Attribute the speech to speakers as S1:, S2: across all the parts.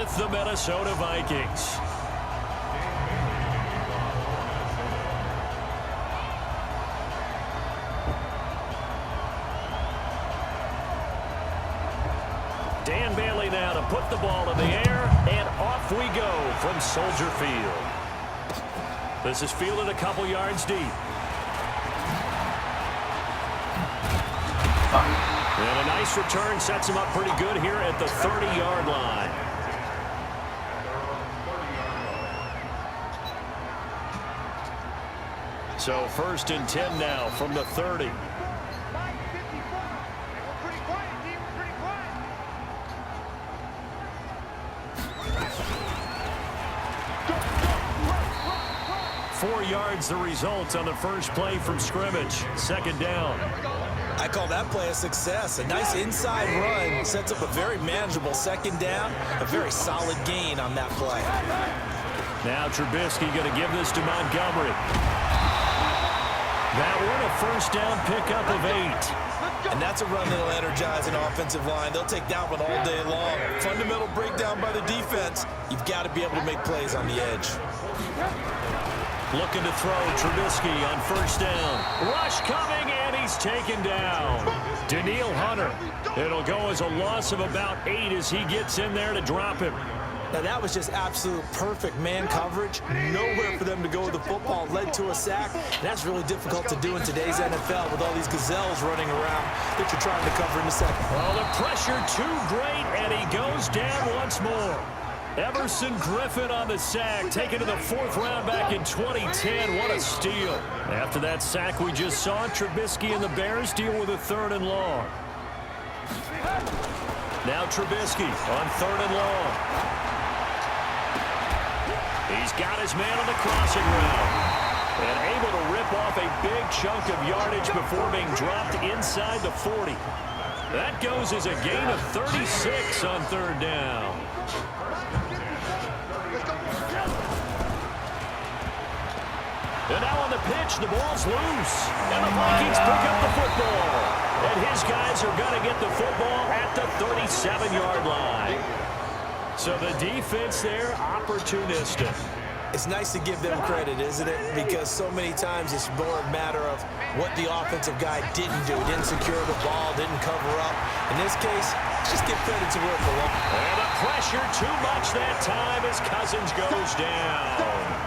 S1: with the Minnesota Vikings. Dan Bailey now to put the ball in the air, and off we go from Soldier Field. This is fielded a couple yards deep. And a nice return sets him up pretty good here at the 30-yard line. So 1st and 10 now from the 30. Four yards the result on the first play from scrimmage. 2nd down.
S2: I call that play a success. A nice inside run sets up a very manageable 2nd down. A very solid gain on that play.
S1: Now Trubisky going to give this to Montgomery. That one a 1st down pickup of 8.
S2: And that's a run that'll energize an offensive line. They'll take that one all day long. Fundamental breakdown by the defense. You've got to be able to make plays on the edge.
S1: Looking to throw Trubisky on 1st down. Rush coming, and he's taken down. Danielle Hunter. It'll go as a loss of about 8 as he gets in there to drop him.
S2: Now that was just absolute perfect man coverage. Nowhere for them to go with the football. Led to a sack. And that's really difficult to do in today's NFL with all these gazelles running around that you're trying to cover in the second.
S1: Well, the pressure too great, and he goes down once more. Everson Griffin on the sack, taken to the 4th round back in 2010. What a steal. After that sack we just saw, Trubisky and the Bears deal with a 3rd and long. Now Trubisky on 3rd and long. He's got his man on the crossing route. And able to rip off a big chunk of yardage before being dropped inside the 40. That goes as a gain of 36 on 3rd down. And now on the pitch, the ball's loose. And the Vikings pick up the football. And his guys are going to get the football at the 37-yard line. So the defense there, opportunistic.
S2: It's nice to give them credit, isn't it? Because so many times it's more a matter of what the offensive guy didn't do. Didn't secure the ball, didn't cover up. In this case, just give credit to where it belongs.
S1: And the pressure too much that time as Cousins goes down.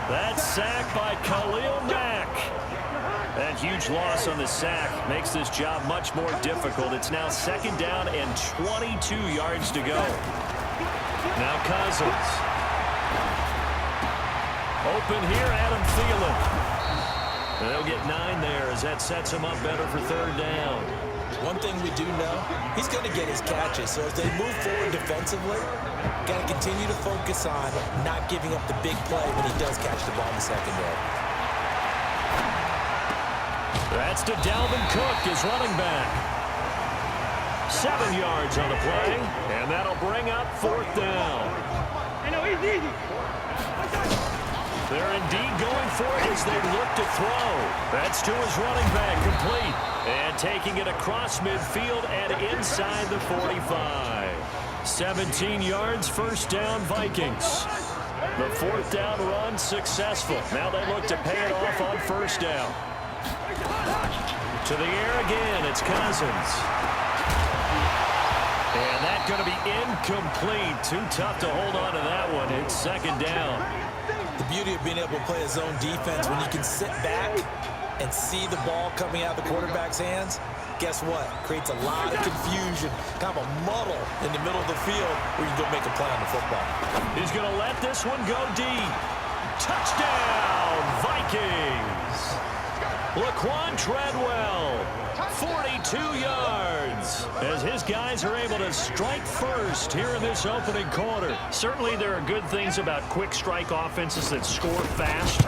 S1: That sack by Khalil Mack. That huge loss on the sack makes this job much more difficult. It's now 2nd down and 22 yards to go. Now Cousins. Open here, Adam Thielen. They'll get 9 there as that sets him up better for 3rd down.
S2: One thing we do know, he's going to get his catches. So as they move forward defensively, got to continue to focus on not giving up the big play when he does catch the ball in the secondary.
S1: That's to Dalvin Cook, his running back. 7 yards on the play, and that'll bring up 4th down. They're indeed going for it as they look to throw. That's to his running back, complete. And taking it across midfield and inside the 45. 17 yards, 1st down, Vikings. The 4th down run successful. Now they look to pay it off on 1st down. To the air again, it's Cousins. And that's going to be incomplete. Too tough to hold on to that one. It's 2nd down.
S2: The beauty of being able to play a zone defense when you can sit back and see the ball coming out of the quarterback's hands, guess what? Creates a lot of confusion, kind of a muddle in the middle of the field where you can go make a play on the football.
S1: He's going to let this one go deep. Touchdown, Vikings. Laquan Treadwell, 42 yards, as his guys are able to strike first here in this opening quarter. Certainly there are good things about quick strike offenses that score fast,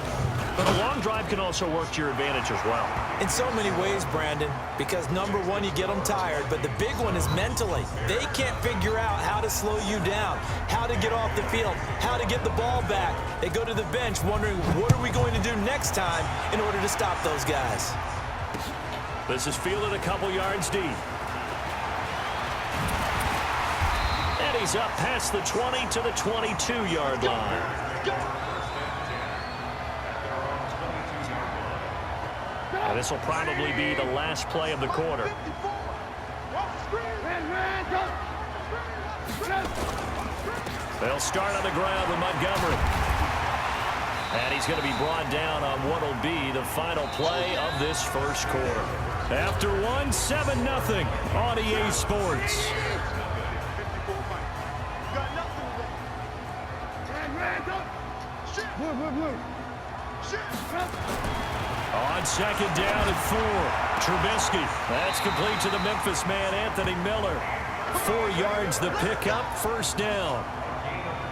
S1: but a long drive can also work to your advantage as well.
S2: In so many ways, Brandon, because number one, you get them tired, but the big one is mentally. They can't figure out how to slow you down, how to get off the field, how to get the ball back. They go to the bench wondering, what are we going to do next time in order to stop those guys?
S1: This is fielded a couple yards deep. And he's up past the 20 to the 22-yard line. And this will probably be the last play of the quarter. They'll start on the ground with Montgomery. And he's going to be brought down on what will be the final play of this first quarter. After one, 7-0 on EA Sports. On second down and 4, Trubisky. That's complete to the Memphis man, Anthony Miller. 4 yards the pickup, first down.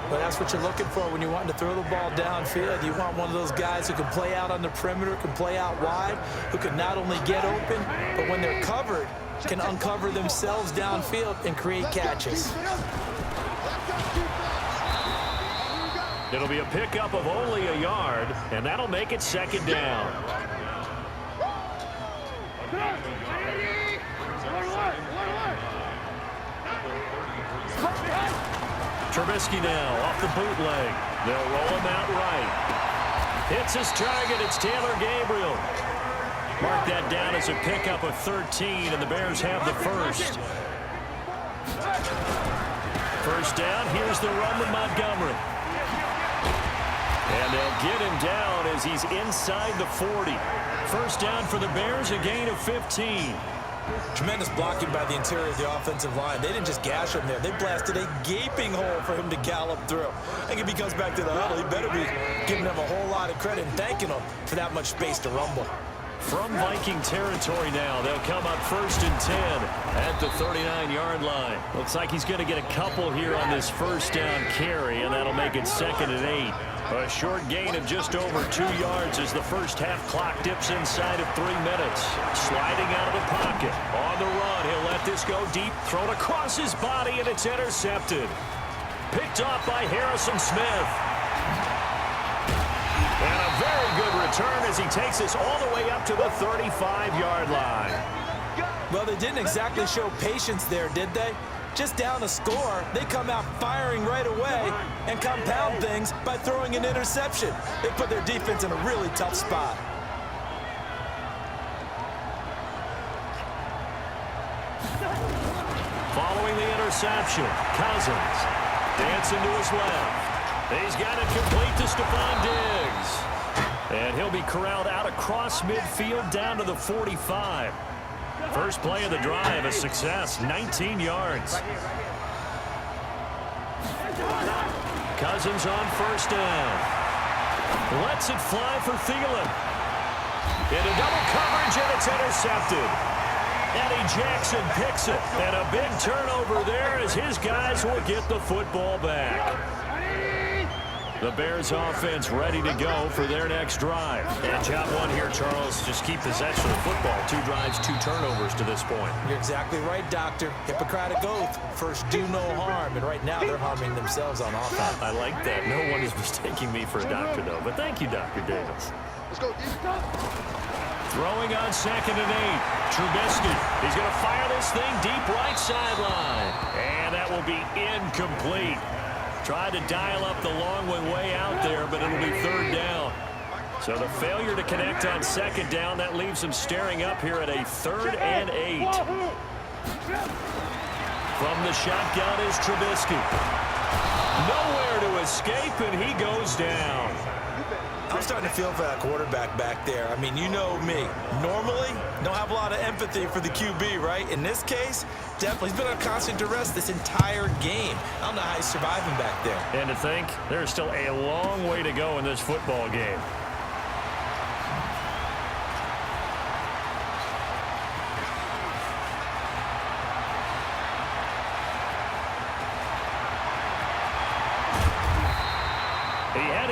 S2: Well, that's what you're looking for when you want to throw the ball downfield. You want one of those guys who can play out on the perimeter, can play out wide, who can not only get open, but when they're covered, can uncover themselves downfield and create catches.
S1: It'll be a pickup of only a yard, and that'll make it second down. Trubisky now off the bootleg. They'll roll him out right. Hits his target. It's Taylor Gabriel. Mark that down as a pickup of 13, and the Bears have the first. First down. Here's the run with Montgomery. And they'll get him down as he's inside the 40. First down for the Bears, a gain of 15.
S2: Tremendous blocking by the interior of the offensive line. They didn't just gash him there. They blasted a gaping hole for him to gallop through. I think if he comes back to the huddle, he better be giving them a whole lot of credit and thanking them for that much space to rumble.
S1: From Viking territory now, they'll come up first and 10 at the 39-yard line. Looks like he's going to get a couple here on this first down carry, and that'll make it second and 8. A short gain of just over 2 yards as the first half clock dips inside of 3 minutes. Sliding out of the pocket. On the run, he'll let this go deep. Thrown across his body, and it's intercepted. Picked off by Harrison Smith. And a very good return as he takes this all the way up to the 35-yard line.
S2: Well, they didn't exactly show patience there, did they? Just down a score, they come out firing right away and compound things by throwing an interception. They put their defense in a really tough spot.
S1: Following the interception, Cousins dancing to his left. He's got it complete to Stephon Diggs. And he'll be corralled out across midfield down to the 45. First play of the drive, a success, 19 yards. Cousins on first down. Lets it fly for Thielen. Into double coverage, and it's intercepted. Eddie Jackson picks it. And a big turnover there as his guys will get the football back. The Bears offense ready to go for their next drive. And job one here, Charles, just keep possession of the football. 2 drives, 2 turnovers to this point.
S2: You're exactly right, Doctor. Hippocratic oath. First, do no harm. And right now, they're harming themselves on offense.
S1: I like that. No one is mistaking me for a doctor, though. But thank you, Dr. Davis.
S3: Let's go.
S1: Throwing on second and 8. Trubisky. He's going to fire this thing deep right sideline. And that will be incomplete. Tried to dial up the long one way out there, but it'll be third down. So the failure to connect on second down, that leaves him staring up here at a 3rd and 8. From the shotgun is Trubisky. Nowhere to escape, and he goes down.
S2: I'm starting to feel for that quarterback back there. I mean, you know me. Normally, don't have a lot of empathy for the QB, right? In this case, definitely. He's been on constant duress this entire game. I don't know how he's surviving back there.
S1: And to think, there's still a long way to go in this football game.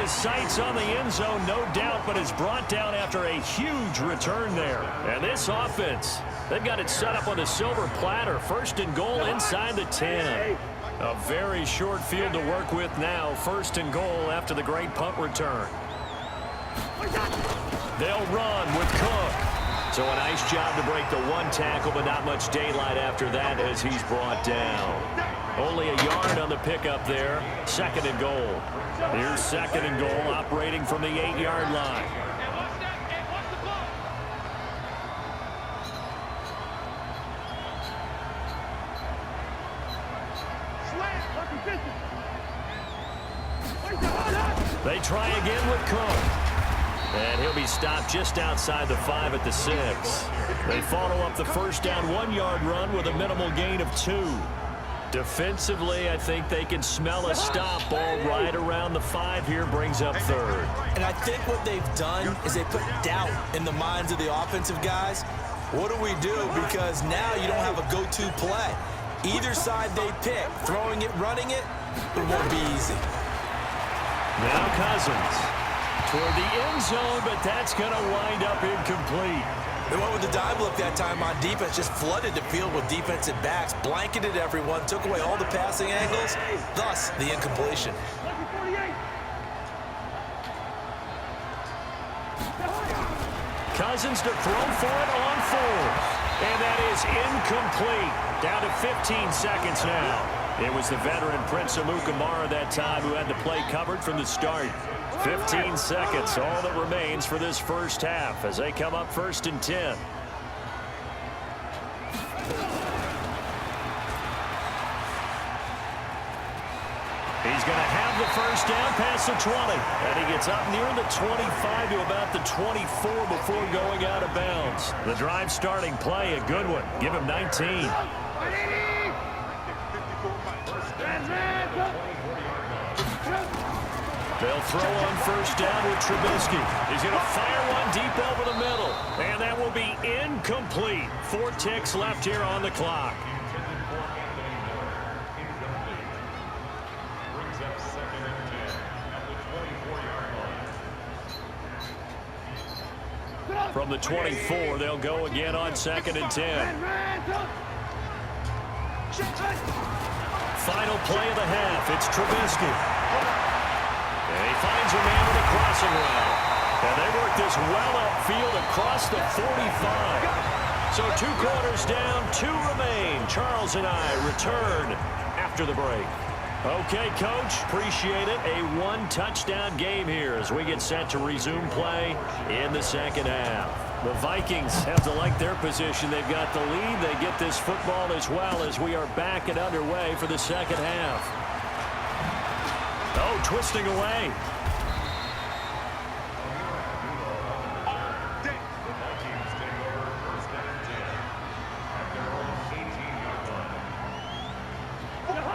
S1: Sights on the end zone, no doubt, but is brought down after a huge return there. And this offense, they've got it set up on a silver platter. First and goal inside the 10. A very short field to work with now. First and goal after the great punt return. They'll run with Cook. So a nice job to break the one tackle, but not much daylight after that as he's brought down. Only a yard on the pickup there. 2nd and goal. Here's 2nd and goal, operating from the 8-yard line. They try again with Cook. And he'll be stopped just outside the 5 at the 6. They follow up the first down 1-yard run with a minimal gain of 2. Defensively, I think they can smell a stop. Ball right around the 5 here, brings up 3rd.
S2: And I think what they've done is they put doubt in the minds of the offensive guys. What do we do? Because now you don't have a go-to play. Either side they pick, throwing it, running it, it won't be easy.
S1: Now Cousins toward the end zone, but that's going to wind up incomplete.
S2: They went with the dive look that time on defense, just flooded the field with defensive backs, blanketed everyone, took away all the passing angles, thus the incompletion.
S1: Cousins to throw for it on 4th. And that is incomplete. Down to 15 seconds now. It was the veteran Prince Amukamara that time who had the play covered from the start. 15 seconds, all that remains for this first half as they come up 1st and 10. He's going to have the first down past the 20. And he gets up near the 25 to about the 24 before going out of bounds. The drive starting play, a good one. Give him 19. They'll throw on first down with Trubisky. He's going to fire one deep over the middle. And that will be incomplete. 4 ticks left here on the clock. From the 24, they'll go again on 2nd and 10. Final play of the half. It's Trubisky. And he finds a man with a crossing route. And they work this well upfield across the 45. So 2 quarters down, 2 remain. Charles and I return after the break. Okay, Coach, appreciate it. A 1-touchdown game here as we get set to resume play in the second half. The Vikings have to like their position. They've got the lead. They get this football as well as we are back and underway for the second half. Oh, twisting away.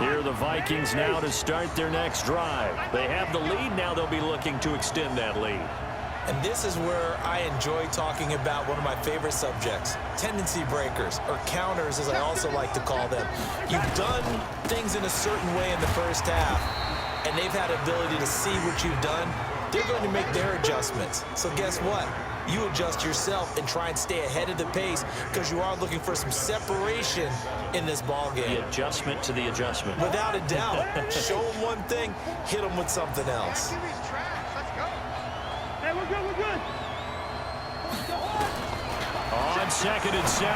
S1: Here are the Vikings now to start their next drive. They have the lead. Now they'll be looking to extend that lead.
S2: And this is where I enjoy talking about one of my favorite subjects, tendency breakers, or counters as I also like to call them. You've done things in a certain way in the first half, and they've had ability to see what you've done. They're going to make their adjustments. So guess what? You adjust yourself and try and stay ahead of the pace because you are looking for some separation in this ball game.
S1: The adjustment to the adjustment.
S2: Without a doubt. Show them one thing, hit them with something else.
S3: Hey, we're good.
S1: On 2nd and 7,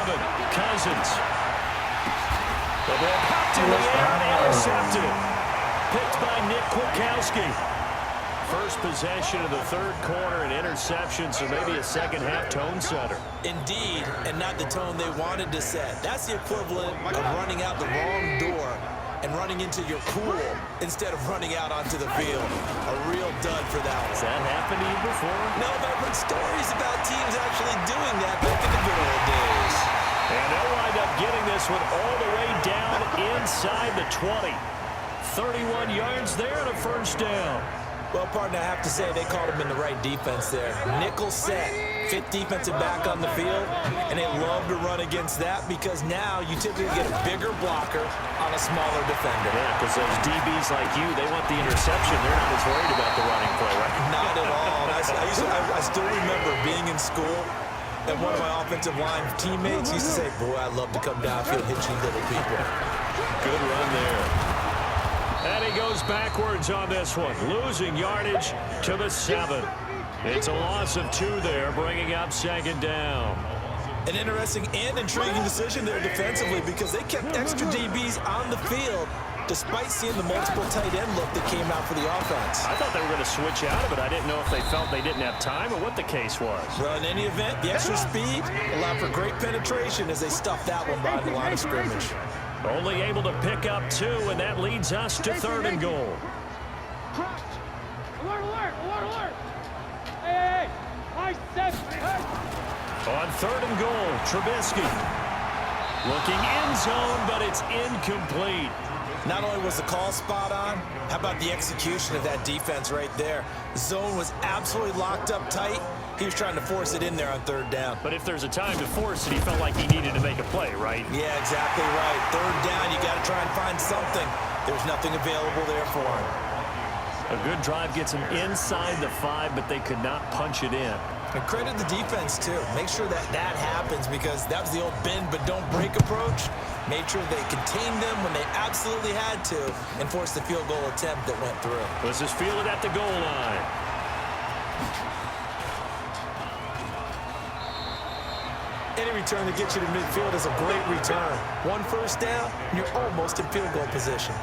S1: Cousins. The ball popped in the air and intercepted. Picked by Nick Kwiatkowski. First possession of the 3rd quarter, an interception, so maybe a second half tone setter.
S2: Indeed, and not the tone they wanted to set. That's the equivalent of running out the wrong door and running into your pool instead of running out onto the field. A real dud for that one.
S1: Has that happened to you before?
S2: No, but I've heard stories about teams actually doing that back in the good old days.
S1: And they'll wind up getting this one all the way down inside the 20. 31 yards there and a first down.
S2: Well, partner, I have to say they called him in the right defense there. Nickel set, 5th defensive back on the field, and they love to run against that because now you typically get a bigger blocker on a smaller defender.
S1: Yeah, because those DBs like you, they want the interception. They're not as worried about the running play, right?
S2: Not at all. I still remember being in school, and one of my offensive line teammates used to say, boy, I'd love to come downfield and hit you little people.
S1: Good run there. And he goes backwards on this one, losing yardage to the 7. It's a loss of 2 there, bringing up 2nd down.
S2: An interesting and intriguing decision there defensively because they kept extra DBs on the field despite seeing the multiple tight end look that came out for the offense.
S1: I thought they were going to switch out of it. I didn't know if they felt they didn't have time or what the case was.
S2: Well, in any event, the extra speed allowed for great penetration as they stuffed that one by the line of scrimmage.
S1: Only able to pick up 2, and that leads us to 3rd and goal.
S3: Alert, alert, alert, alert. Hey, high step.
S1: On 3rd and goal, Trubisky. Looking end zone, but it's incomplete.
S2: Not only was the call spot on, how about the execution of that defense right there? The zone was absolutely locked up tight. He was trying to force it in there on 3rd down.
S1: But if there's a time to force it, he felt like he needed to make a play, right?
S2: Yeah, exactly right. 3rd down, you got to try and find something. There's nothing available there for him.
S1: A good drive gets him inside the 5, but they could not punch it in.
S2: And credit the defense, too. Make sure that that happens because that was the old bend but don't break approach. Made sure they contained them when they absolutely had to and forced the field goal attempt that went through.
S1: This is fielded at the goal line.
S2: Any return that gets you to midfield is a great return. 1 first down, and you're almost in field goal position.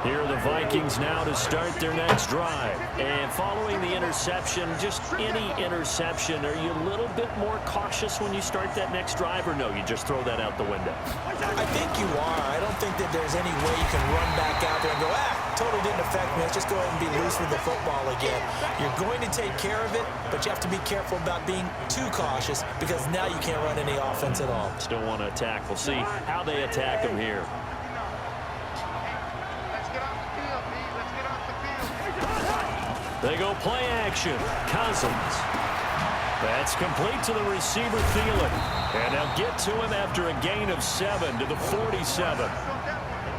S1: Here are the Vikings now to start their next drive. And following the interception, just any interception, are you a little bit more cautious when you start that next drive, or no, you just throw that out the window?
S2: I think you are. I don't think that there's any way you can run back out there and go, totally didn't affect me. Let's just go ahead and be loose with the football again. You're going to take care of it, but you have to be careful about being too cautious because now you can't run any offense at all.
S1: Still want to attack. We'll see how they attack them here. They go play action. Cousins. That's complete to the receiver, Thielen. And they'll get to him after a gain of 7 to the 47.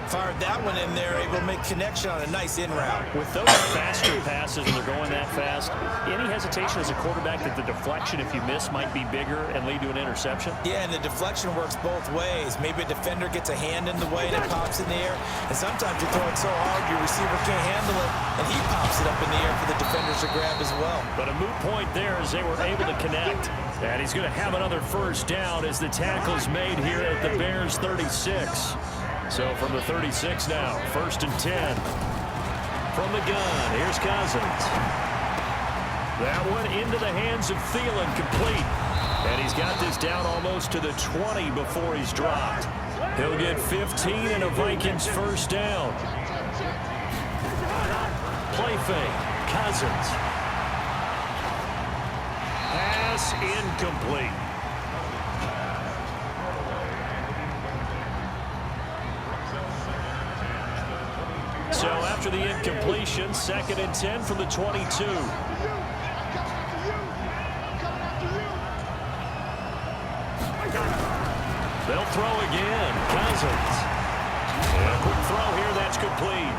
S2: Fired that one in there, able to make connection on a nice in route.
S1: With those faster passes and they're going that fast, any hesitation as a quarterback that the deflection, if you miss, might be bigger and lead to an interception?
S2: Yeah, and the deflection works both ways. Maybe a defender gets a hand in the way and it pops in the air. And sometimes you throw it so hard your receiver can't handle it, and he pops it up in the air for the defenders to grab as well.
S1: But a moot point there as they were able to connect. And he's going to have another first down as the tackle's made here at the Bears 36. So from the 36 now, 1st and 10. From the gun, here's Cousins. That one into the hands of Thielen, complete. And he's got this down almost to the 20 before he's dropped. He'll get 15 and a Vikings first down. Play fake, Cousins. Pass incomplete. So after the incompletion, 2nd and 10 from the 22. They'll throw again. Cousins. And a quick throw here, that's complete.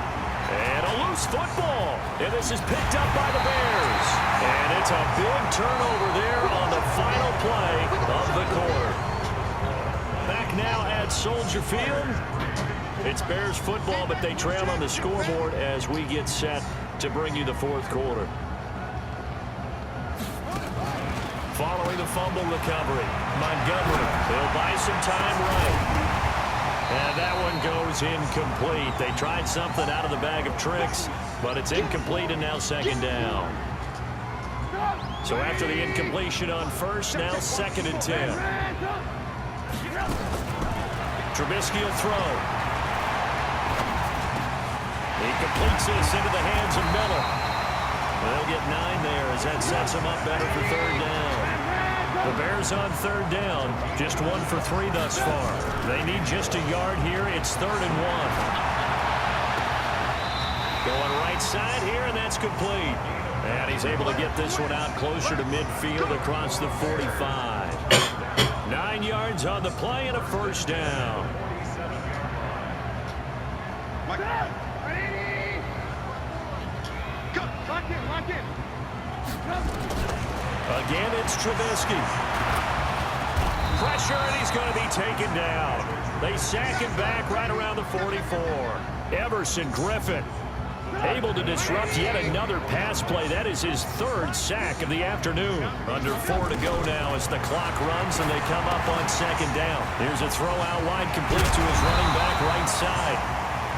S1: And a loose football. And this is picked up by the Bears. And it's a big turnover there on the final play of the quarter. Back now at Soldier Field. It's Bears football, but they trail on the scoreboard as we get set to bring you the 4th quarter. Following the fumble recovery, Montgomery, he'll buy some time right. And that one goes incomplete. They tried something out of the bag of tricks, but it's incomplete and now 2nd down. So after the incompletion on 1st, now 2nd and 10. Trubisky will throw. He completes this into the hands of Miller. They'll get 9 there as that sets him up better for 3rd down. The Bears on 3rd down, just 1 for 3 thus far. They need just a yard here. It's 3rd and 1. Going right side here, and that's complete. And he's able to get this one out closer to midfield across the 45. 9 yards on the play and a first down. Again, it's Trubisky. Pressure, and he's going to be taken down. They sack him back right around the 44. Everson Griffin. Able to disrupt yet another pass play. That is his third sack of the afternoon. Under 4 to go now as the clock runs and they come up on second down. Here's a throw out wide, complete to his running back right side.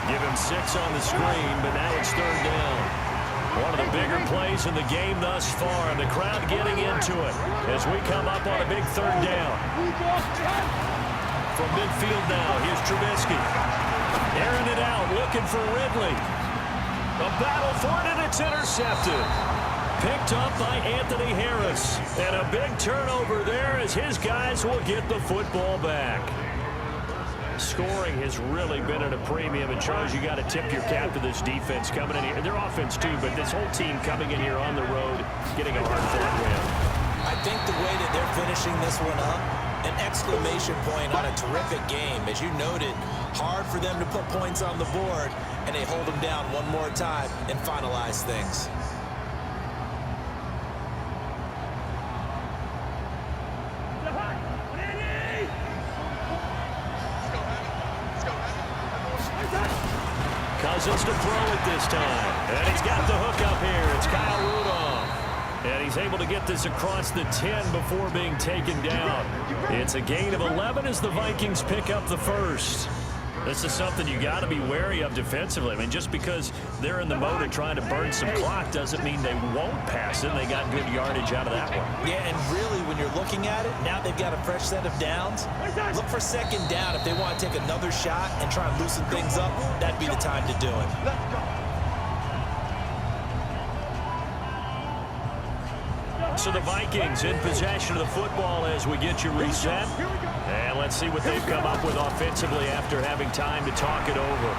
S1: Give him 6 on the screen, but now it's third down. One of the bigger plays in the game thus far, and the crowd getting into it as we come up on a big third down. From midfield now, here's Trubisky. Airing it out, looking for Ridley. A battle for it, and it's intercepted. Picked up by Anthony Harris. And a big turnover there as his guys will get the football back. Scoring has really been at a premium, and Charles, you got to tip your cap to this defense coming in here. Their offense too, but this whole team coming in here on the road, getting a hard-fought win.
S2: I think the way that they're finishing this one up, an exclamation point on a terrific game. As you noted, hard for them to put points on the board, and they hold them down one more time and finalize things.
S1: Cousins to throw it this time. And he's got the hook up here. It's Kyle Rudolph. And he's able to get this across the 10 before being taken down. It's a gain of 11 as the Vikings pick up the first. This is something you got to be wary of defensively. I mean, just because they're in the mode of trying to burn some clock doesn't mean they won't pass it. They got good yardage out of that one.
S2: Yeah, and really, when you're looking at it, now they've got a fresh set of downs. Look for second down. If they want to take another shot and try and loosen things up, that'd be the time to do it.
S1: So the Vikings in possession of the football as we get you reset. And let's see what they've come up with offensively after having time to talk it over.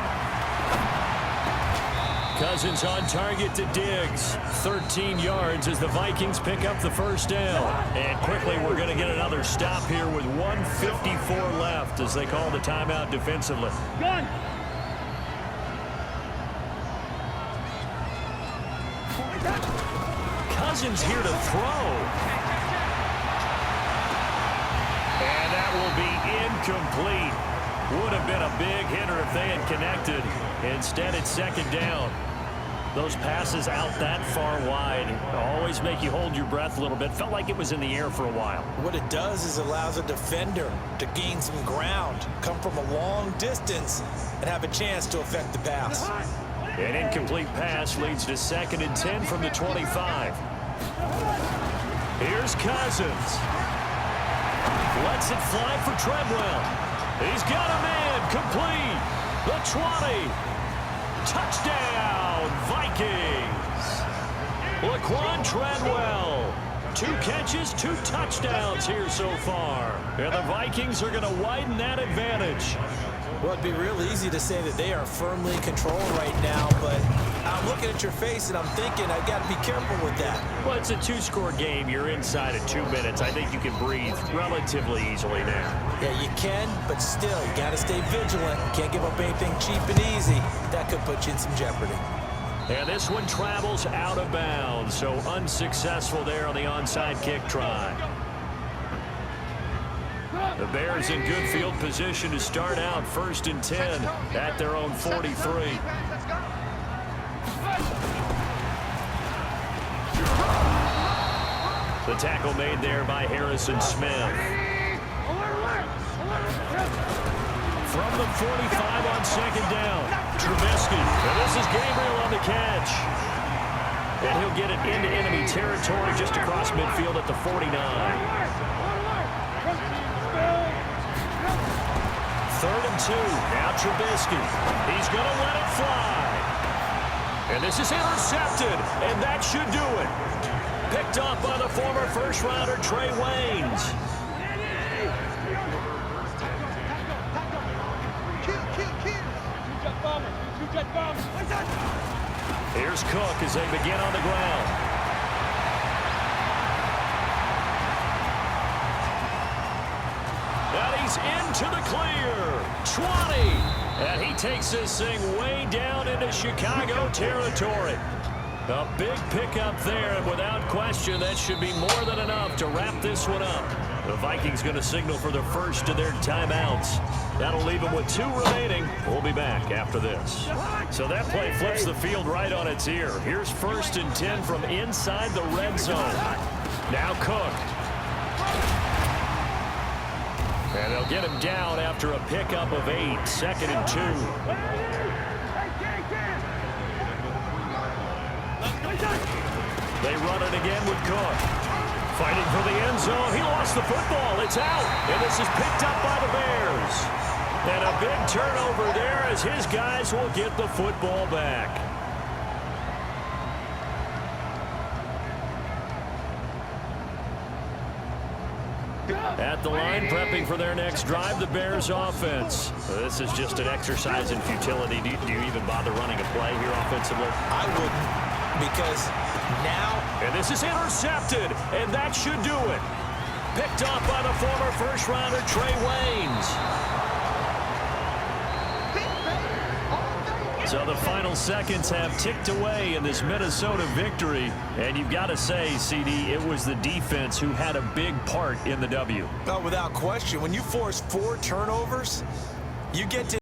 S1: Cousins on target to Diggs. 13 yards as the Vikings pick up the first down. And quickly we're going to get another stop here with 1:54 left as they call the timeout defensively.
S3: Gun.
S1: Cousins here to throw. And that will be incomplete. Would have been a big hitter if they had connected. Instead, it's second down. Those passes out that far wide always make you hold your breath a little bit. Felt like it was in the air for a while.
S2: What it does is allows a defender to gain some ground, come from a long distance, and have a chance to affect the pass.
S1: An incomplete pass leads to 2nd and 10 from the 25. Here's Cousins. Lets it fly for Treadwell. He's got a man complete. The 20. Touchdown, Vikings. Laquan Treadwell. 2 catches, 2 touchdowns here so far. And the Vikings are going to widen that advantage.
S2: Well, it'd be real easy to say that they are firmly in control right now, but I'm looking at your face and I'm thinking I've got to be careful with that.
S1: Well, it's a 2-score game. You're inside of 2 minutes. I think you can breathe relatively easily now.
S2: Yeah, you can, but still, you got to stay vigilant. Can't give up anything cheap and easy. That could put you in some jeopardy.
S1: And this one travels out of bounds, so unsuccessful there on the onside kick try. The Bears in good field position to start out 1st and 10 at their own 43. The tackle made there by Harrison Smith. From the 45 on second down, Trubisky. And this is Gabriel on the catch. And he'll get it into enemy territory just across midfield at the 49. 3rd and 2. Now Trubisky. He's going to let it fly. And this is intercepted. And that should do it. Picked up by the former first-rounder Trey Waynes. Here's Cook as they begin on the ground. And he's into the clear. 20. And he takes this thing way down into Chicago territory. A big pickup there, and without question, that should be more than enough to wrap this one up. The Vikings going to signal for the first of their timeouts. That'll leave them with 2 remaining. We'll be back after this. So that play flips the field right on its ear. Here's 1st and 10 from inside the red zone. Now Cook. And they'll get him down after a pickup of 8. 2nd and 2. They run it again with Cook. Fighting for the end zone. He lost the football. It's out. And this is picked up by the Bears. And a big turnover there as his guys will get the football back. At the line, prepping for their next drive, the Bears offense. This is just an exercise in futility. Do you even bother running a play here offensively?
S2: I wouldn't, because now...
S1: And this is intercepted, and that should do it. Picked off by the former first-rounder Trey Waynes. So the final seconds have ticked away in this Minnesota victory. And you've got to say, CD, it was the defense who had a big part in the W.
S2: No, without question. When you force 4 turnovers, you get to